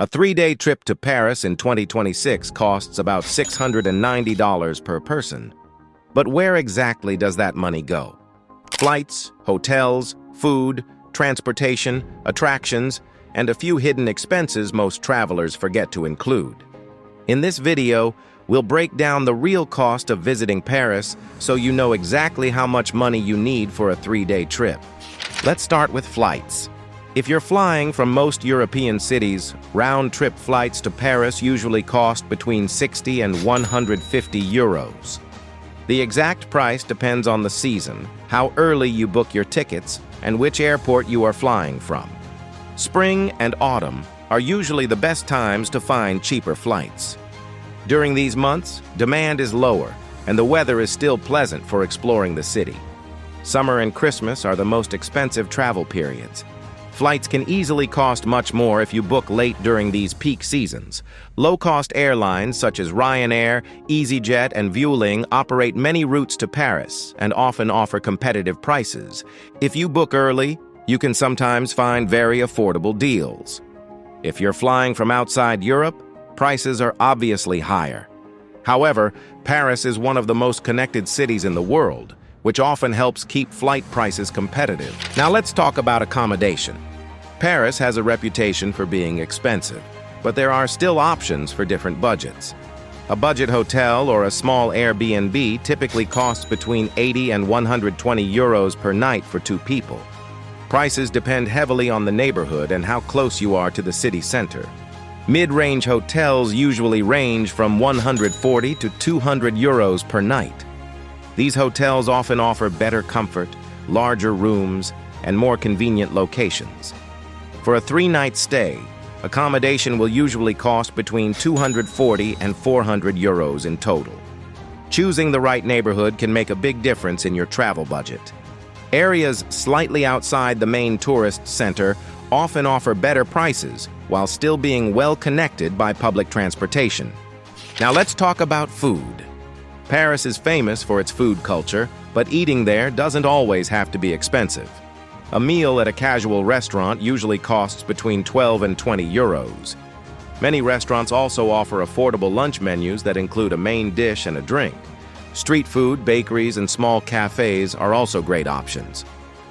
A 3-day trip to Paris in 2026 costs about $690 per person. But where exactly does that money go? Flights, hotels, food, transportation, attractions, and a few hidden expenses most travelers forget to include. In this video, we'll break down the real cost of visiting Paris so you know exactly how much money you need for a 3-day trip. Let's start with flights. If you're flying from most European cities, round-trip flights to Paris usually cost between 60 and 150 euros. The exact price depends on the season, how early you book your tickets, and which airport you are flying from. Spring and autumn are usually the best times to find cheaper flights. During these months, demand is lower, and the weather is still pleasant for exploring the city. Summer and Christmas are the most expensive travel periods. Flights can easily cost much more if you book late during these peak seasons. Low-cost airlines such as Ryanair, EasyJet, and Vueling operate many routes to Paris and often offer competitive prices. If you book early, you can sometimes find very affordable deals. If you're flying from outside Europe, prices are obviously higher. However, Paris is one of the most connected cities in the world, which often helps keep flight prices competitive. Now let's talk about accommodation. Paris has a reputation for being expensive, but there are still options for different budgets. A budget hotel or a small Airbnb typically costs between 80 and 120 euros per night for 2 people. Prices depend heavily on the neighborhood and how close you are to the city center. Mid-range hotels usually range from 140 to 200 euros per night. These hotels often offer better comfort, larger rooms, and more convenient locations. For a 3-night stay, accommodation will usually cost between 240 and 400 euros in total. Choosing the right neighborhood can make a big difference in your travel budget. Areas slightly outside the main tourist center often offer better prices while still being well connected by public transportation. Now let's talk about food. Paris is famous for its food culture, but eating there doesn't always have to be expensive. A meal at a casual restaurant usually costs between 12 and 20 euros. Many restaurants also offer affordable lunch menus that include a main dish and a drink. Street food, bakeries, and small cafes are also great options.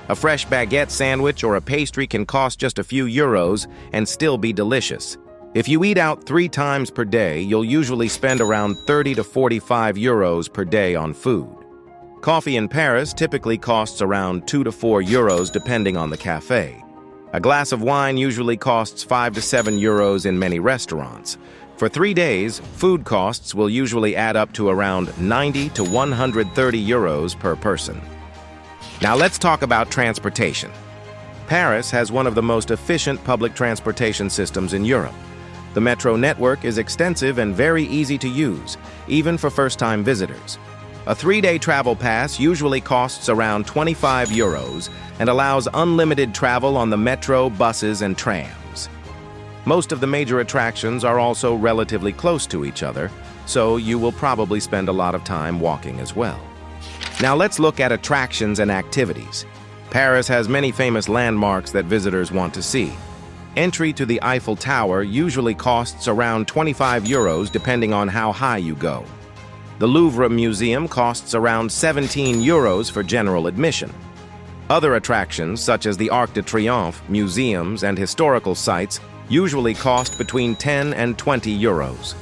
A fresh baguette sandwich or a pastry can cost just a few euros and still be delicious. If you eat out 3 times per day, you'll usually spend around 30 to 45 euros per day on food. Coffee in Paris typically costs around 2 to 4 euros depending on the cafe. A glass of wine usually costs 5 to 7 euros in many restaurants. For 3 days, food costs will usually add up to around 90 to 130 euros per person. Now let's talk about transportation. Paris has one of the most efficient public transportation systems in Europe. The metro network is extensive and very easy to use, even for first-time visitors. A 3-day travel pass usually costs around 25 euros and allows unlimited travel on the metro, buses, and trams. Most of the major attractions are also relatively close to each other, so you will probably spend a lot of time walking as well. Now let's look at attractions and activities. Paris has many famous landmarks that visitors want to see. Entry to the Eiffel Tower usually costs around 25 euros depending on how high you go. The Louvre Museum costs around 17 euros for general admission. Other attractions, such as the Arc de Triomphe, museums, and historical sites, usually cost between 10 and 20 euros.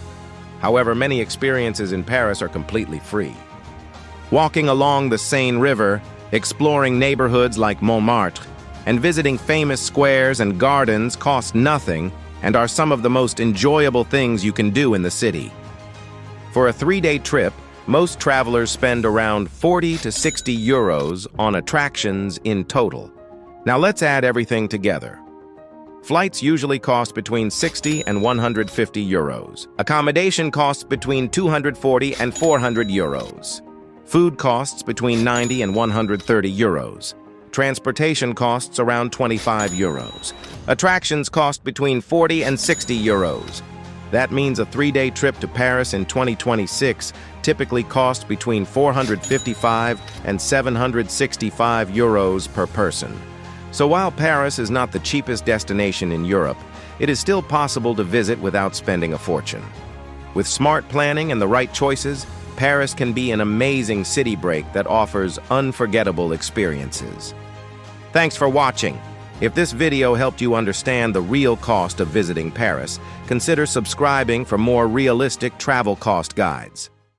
However, many experiences in Paris are completely free. Walking along the Seine River, exploring neighborhoods like Montmartre, and visiting famous squares and gardens cost nothing and are some of the most enjoyable things you can do in the city. For a 3-day trip, most travelers spend around 40 to 60 euros on attractions in total. Now let's add everything together. Flights usually cost between 60 and 150 euros. Accommodation costs between 240 and 400 euros. Food costs between 90 and 130 euros. Transportation costs around 25 euros. Attractions cost between 40 and 60 euros. That means a 3-day trip to Paris in 2026 typically costs between 455 and 765 euros per person. So while Paris is not the cheapest destination in Europe, it is still possible to visit without spending a fortune. With smart planning and the right choices, Paris can be an amazing city break that offers unforgettable experiences. Thanks for watching. If this video helped you understand the real cost of visiting Paris, consider subscribing for more realistic travel cost guides.